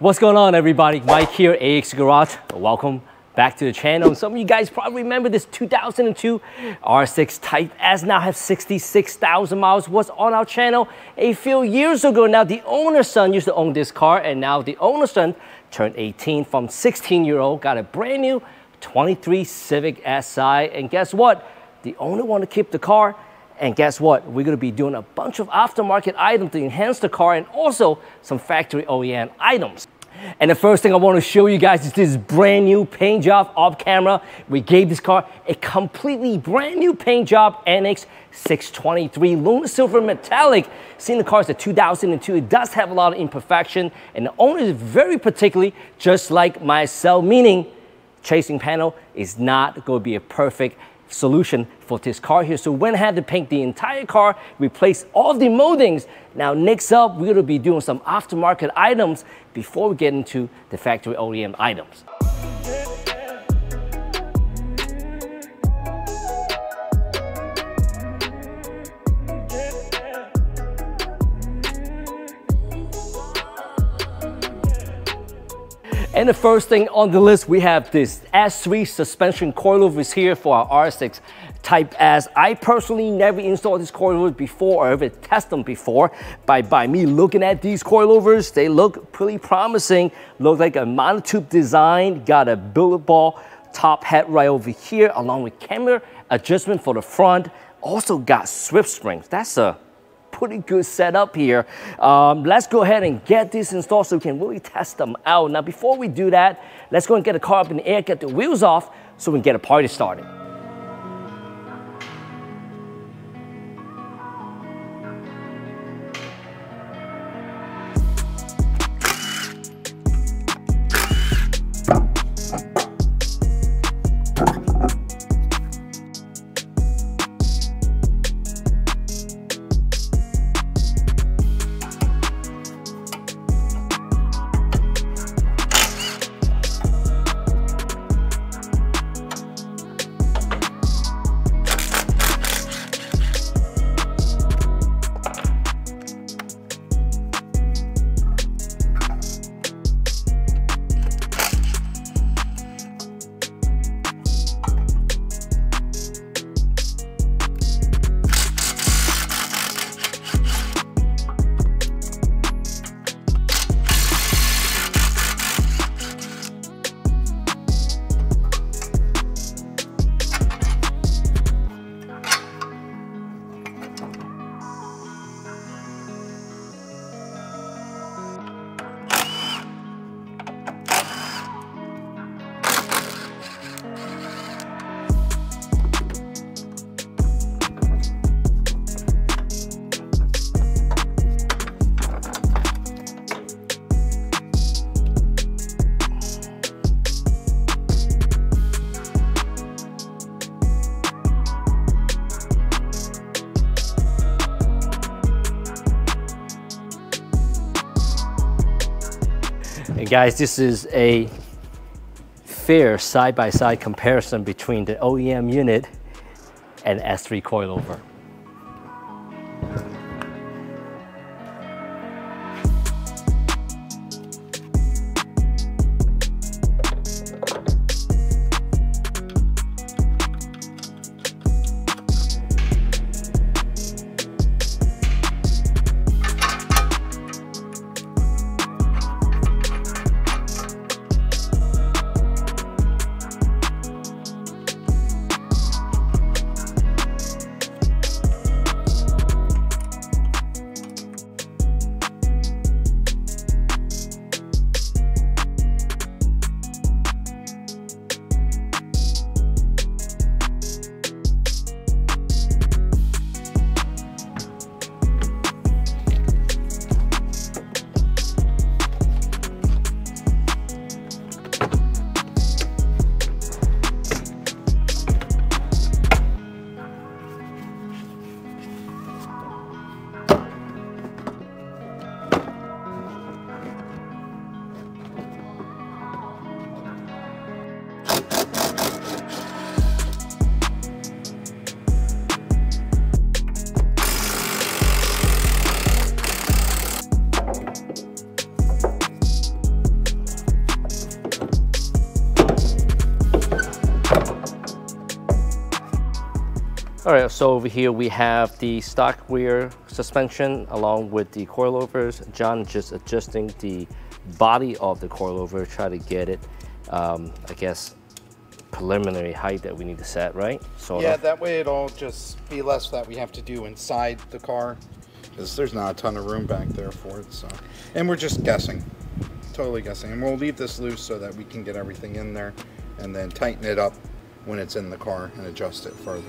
What's going on, everybody? Mike here, AHC Garage. Welcome back to the channel. Some of you guys probably remember this 2002 RSX Type S now has 66,000 miles. Was on our channel a few years ago. Now the owner's son used to own this car, and now the owner's son turned 18 from 16-year-old, got a brand new 23 Civic Si, and guess what? The owner wanted to keep the car, and guess what? We're going to be doing a bunch of aftermarket items to enhance the car and also some factory OEM items. And the first thing I want to show you guys is this brand new paint job off camera. We gave this car a completely brand new paint job, NX 623 Lunar Silver Metallic. Seeing the car is a 2002, it does have a lot of imperfection, and the owner is very particularly just like myself, meaning chasing panel is not going to be a perfect solution for this car here. So we went ahead to paint the entire car, replace all the moldings. Now next up, we're going to be doing some aftermarket items before we get into the factory OEM items. And the first thing on the list, we have this S3 suspension coilovers here for our RSX Type S. I personally never installed these coilovers before or ever tested them before. By me looking at these coilovers, they look pretty promising. Look like a monotube design, got a billet ball top head right over here, along with camber adjustment for the front. Also got Swift springs. That's a pretty good setup here. Let's go ahead and get this installed so we can really test them out. Now before we do that, let's go and get the car up in the air, get the wheels off so we can get a party started. And guys, this is a fair side-by-side comparison between the OEM unit and S3 coilover. All right, so over here we have the stock rear suspension along with the coilovers. John just adjusting the body of the coilover, try to get it, I guess, preliminary height that we need to set, right? Yeah, that way it'll just be less that we have to do inside the car, because there's not a ton of room back there for it. So, and we're just guessing, totally guessing, and we'll leave this loose so that we can get everything in there and then tighten it up when it's in the car and adjust it further.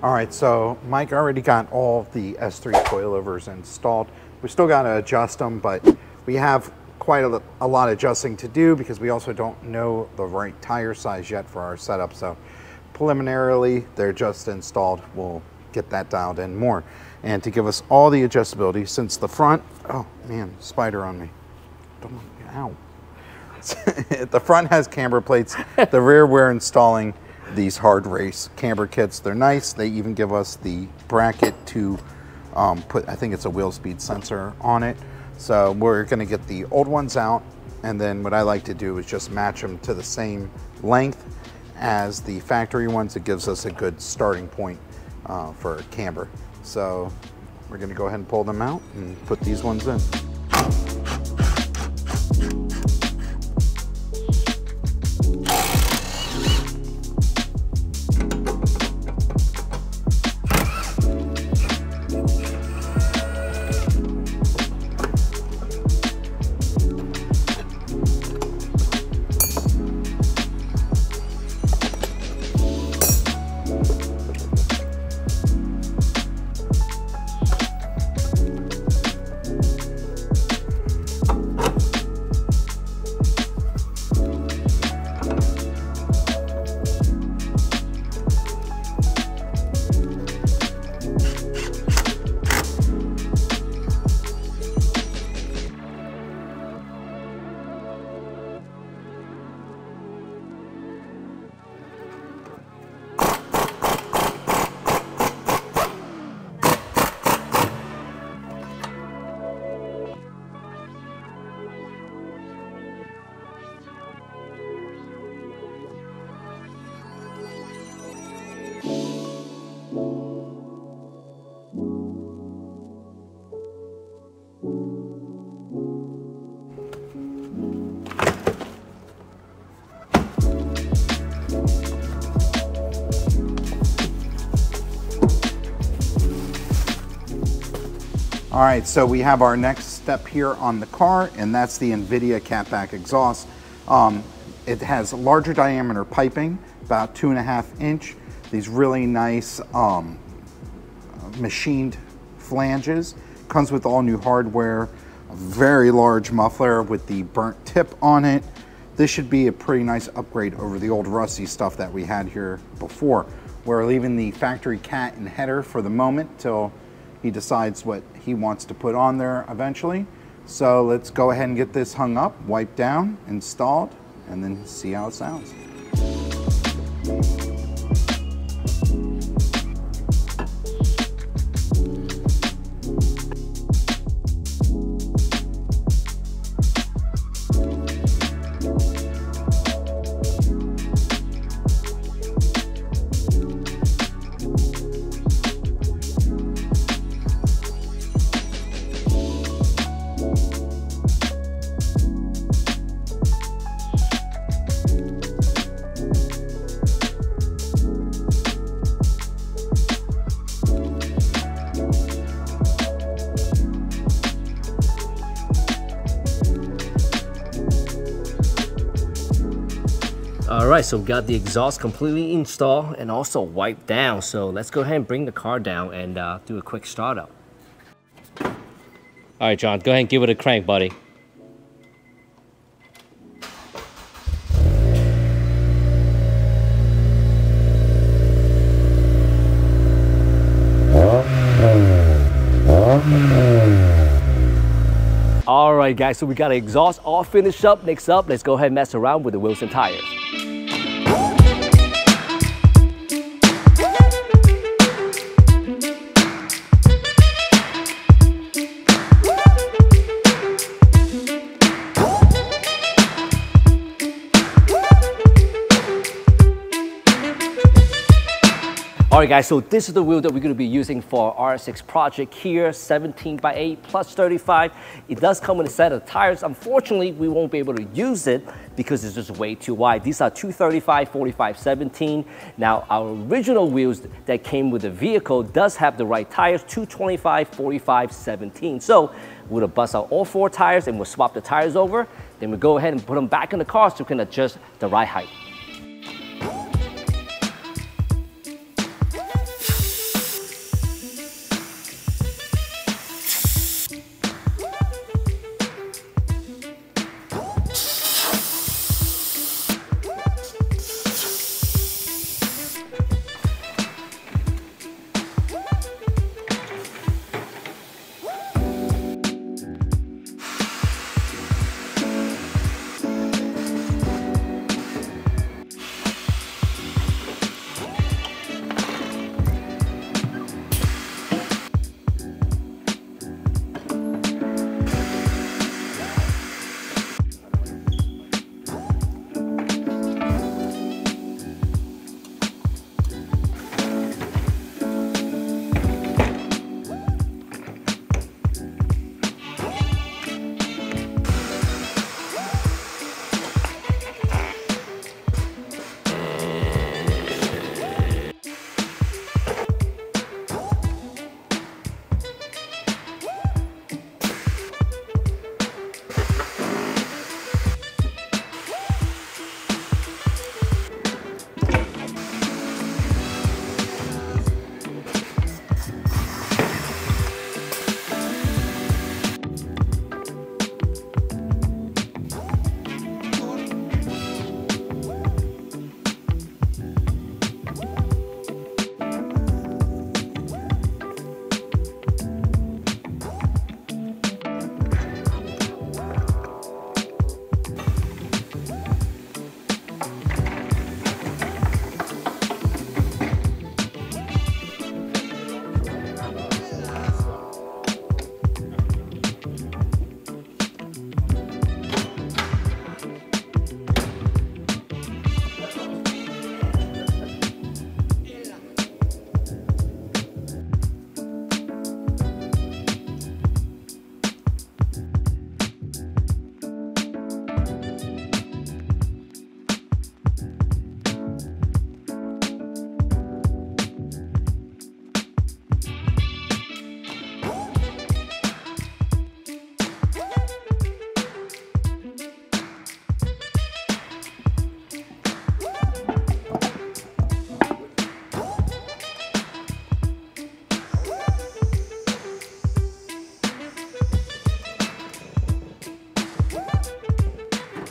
All right, so Mike already got all the S3 coilovers installed. We still got to adjust them, but we have quite a lot of adjusting to do because we also don't know the right tire size yet for our setup. So preliminarily, they're just installed. We'll get that dialed in more. And to give us all the adjustability, since the front, oh man, spider on me. Ow. The front has camber plates. The rear, we're installing these Hardrace camber kits. They're nice. They even give us the bracket to put, I think it's a wheel speed sensor on it. So we're going to get the old ones out, and then what I like to do is just match them to the same length as the factory ones. It gives us a good starting point for camber. So we're going to go ahead and pull them out and put these ones in. All right, so we have our next step here on the car, and that's the NVIDIA Catback exhaust. It has larger diameter piping, about 2.5 inch. These really nice machined flanges. Comes with all new hardware, a very large muffler with the burnt tip on it. This should be a pretty nice upgrade over the old rusty stuff that we had here before. We're leaving the factory cat and header for the moment till he decides what he wants to put on there eventually. So let's go ahead and get this hung up, wiped down, installed, and then see how it sounds. All right, so we got the exhaust completely installed and also wiped down. So let's go ahead and bring the car down and do a quick startup. All right, John, go ahead and give it a crank, buddy. All right, guys, so we got the exhaust all finished up. Next up, let's go ahead and mess around with the wheels and tires. All right, guys, so this is the wheel that we're going to be using for our RSX project here, 17x8 plus 35. It does come with a set of tires. Unfortunately, we won't be able to use it because it's just way too wide. These are 235, 45, 17. Now, our original wheels that came with the vehicle does have the right tires, 225, 45, 17. So we'll bust out all 4 tires and we'll swap the tires over. Then we'll go ahead and put them back in the car so we can adjust the ride height.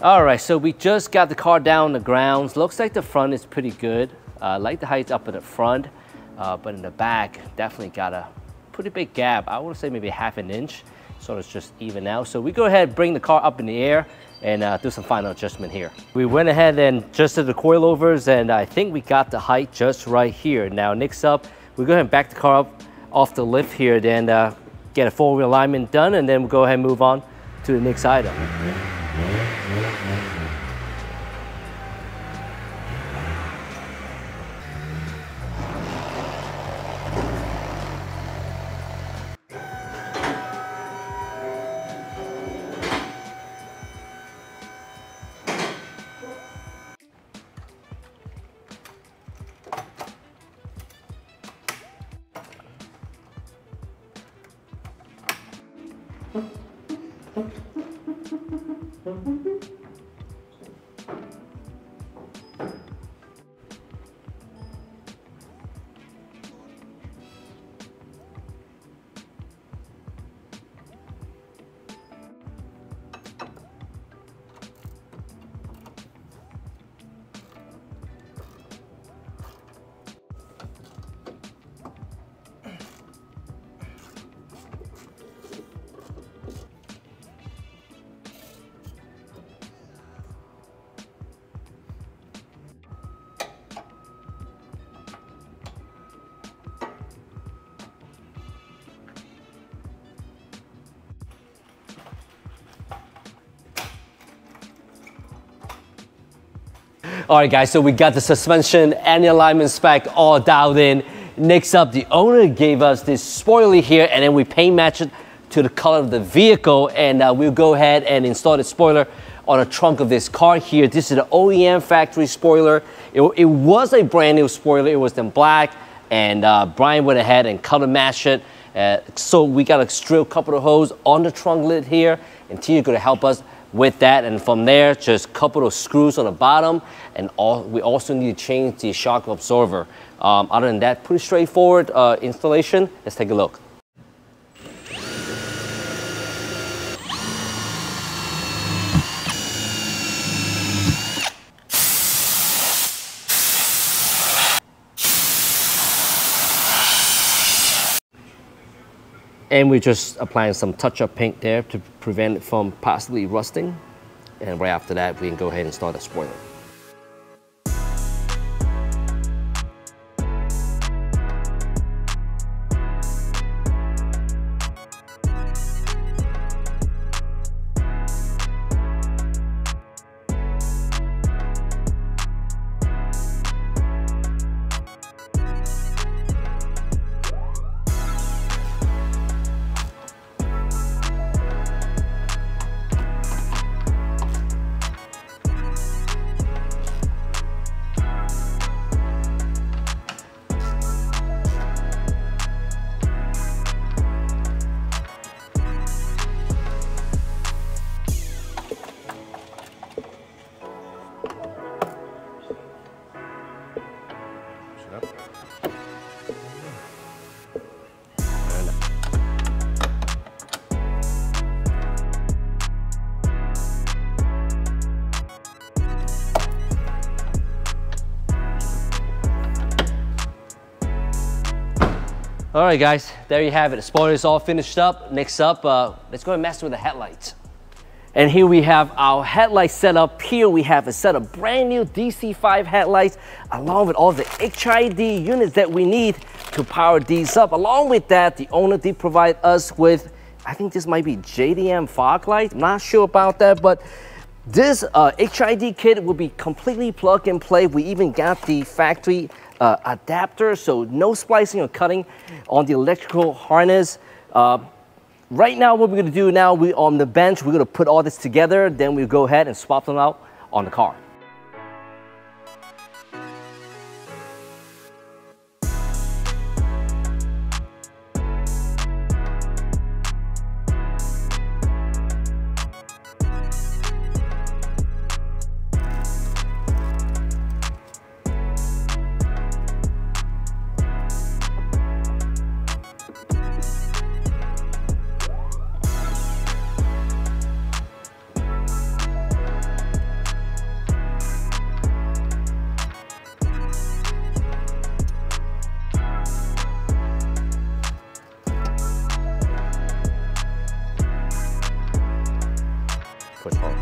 All right, so we just got the car down on the grounds. Looks like the front is pretty good. Like the heights up in the front, but in the back, definitely got a pretty big gap. I would say maybe ½ an inch, so it's just even out. So we go ahead and bring the car up in the air and do some final adjustment here. We went ahead and adjusted the coilovers, and I think we got the height just right here. Now, next up, we go ahead and back the car up off the lift here, then get a 4-wheel alignment done, and then we'll go ahead and move on to the next item. All right, guys, so we got the suspension and the alignment spec all dialed in. Next up, the owner gave us this spoiler here, and then we paint match it to the color of the vehicle, and we'll go ahead and install the spoiler on the trunk of this car here. This is the OEM factory spoiler. It was a brand new spoiler. It was in black, and Brian went ahead and color matched it. So we got to drill a couple of holes on the trunk lid here, and Tia's going to help us with that. And from there, just a couple of screws on the bottom, and we also need to change the shock absorber. Other than that, pretty straightforward installation. Let's take a look. And we're just applying some touch-up paint there to prevent it from possibly rusting. And right after that, we can go ahead and install the spoiler. All right, guys, there you have it. The spoiler is all finished up. Next up, let's go and mess with the headlights. And here we have our headlight setup. Here we have a set of brand new DC5 headlights, along with all the HID units that we need to power these up. Along with that, the owner did provide us with, I think this might be JDM fog light. I'm not sure about that, but this HID kit will be completely plug and play. We even got the factory adapter, so no splicing or cutting on the electrical harness. Right now, what we're gonna do now, we on the bench, we're gonna put all this together, then we'll go ahead and swap them out on the car. Push hard.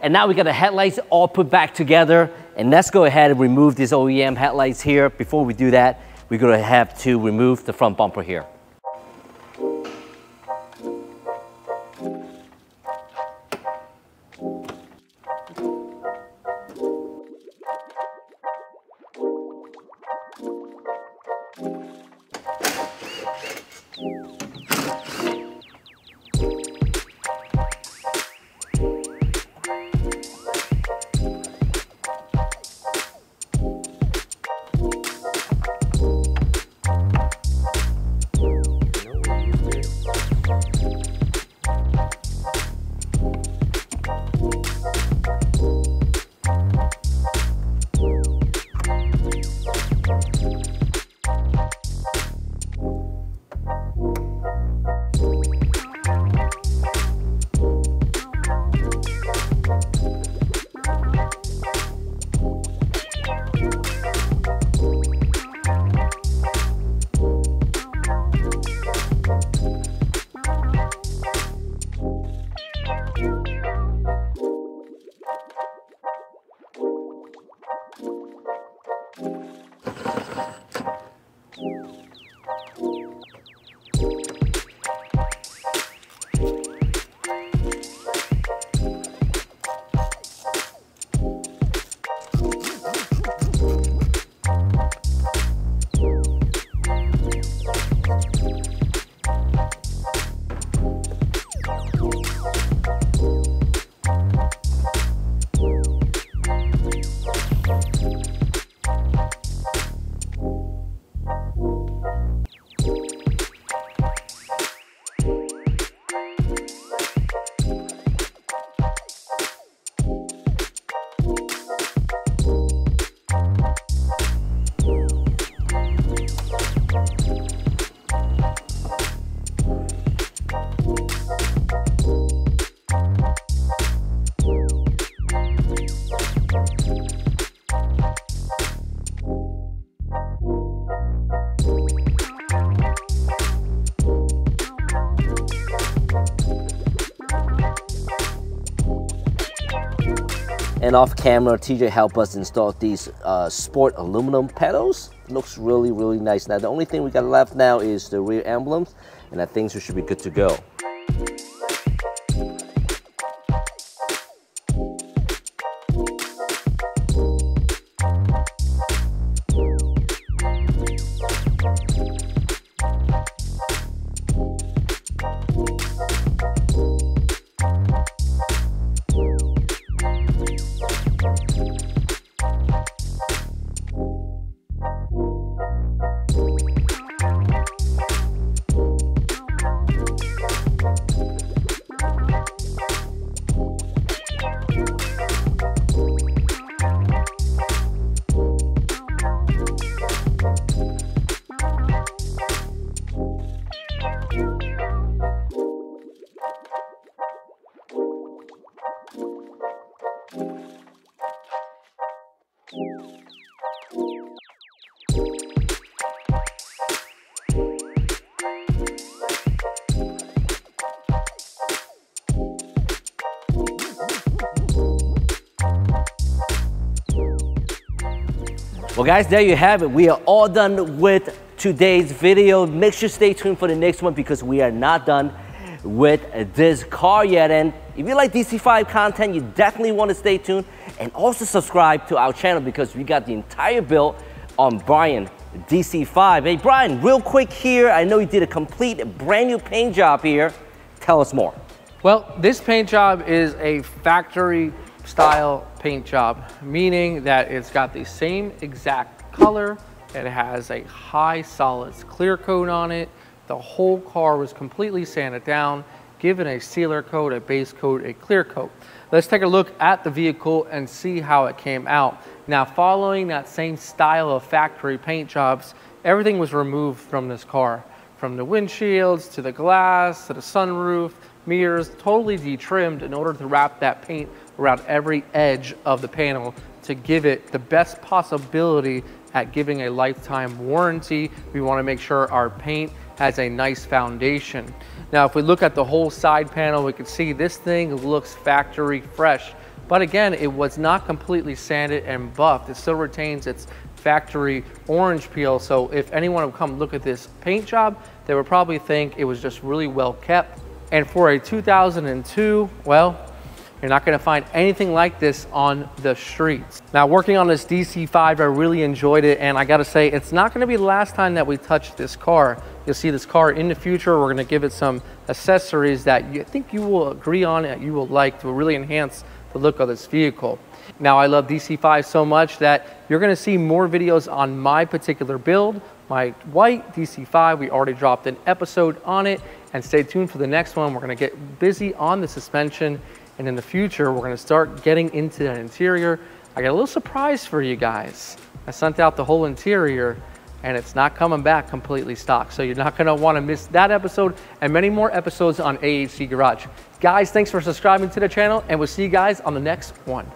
And now we got the headlights all put back together, and let's go ahead and remove these OEM headlights here. Before we do that, we're gonna have to remove the front bumper here. And off camera, TJ helped us install these sport aluminum pedals. Looks really, really nice. Now, the only thing we got left now is the rear emblems, and I think we should be good to go. Well guys, there you have it. We are all done with today's video. Make sure to stay tuned for the next one because we are not done with this car yet. And if you like DC5 content, you definitely want to stay tuned and also subscribe to our channel because we got the entire build on Brian DC5. Hey Brian, real quick here, I know you did a complete brand new paint job here. Tell us more. Well, this paint job is a factory style paint job, meaning that it's got the same exact color. It has a high solids clear coat on it. The whole car was completely sanded down, given a sealer coat, a base coat, a clear coat. Let's take a look at the vehicle and see how it came out. Now, following that same style of factory paint jobs, everything was removed from this car. From the windshields to the glass to the sunroof, mirrors, totally detrimmed in order to wrap that paint around every edge of the panel to give it the best possibility at giving a lifetime warranty. We want to make sure our paint has a nice foundation. Now, if we look at the whole side panel, we can see this thing looks factory fresh. But again, it was not completely sanded and buffed. It still retains its factory orange peel. So if anyone would come look at this paint job, they would probably think it was just really well kept. And for a 2002, well, you're not gonna find anything like this on the streets. Now, working on this DC5, I really enjoyed it, and I gotta say, it's not gonna be the last time that we touch this car. You'll see this car in the future. We're gonna give it some accessories that I think you will agree on and you will like to really enhance the look of this vehicle. Now, I love DC5 so much that you're gonna see more videos on my particular build, my white DC5. We already dropped an episode on it, and stay tuned for the next one. We're gonna get busy on the suspension, and in the future, we're gonna start getting into that interior. I got a little surprise for you guys. I sent out the whole interior, and it's not coming back completely stock. So you're not gonna wanna miss that episode and many more episodes on AHC Garage. Guys, thanks for subscribing to the channel, and we'll see you guys on the next one.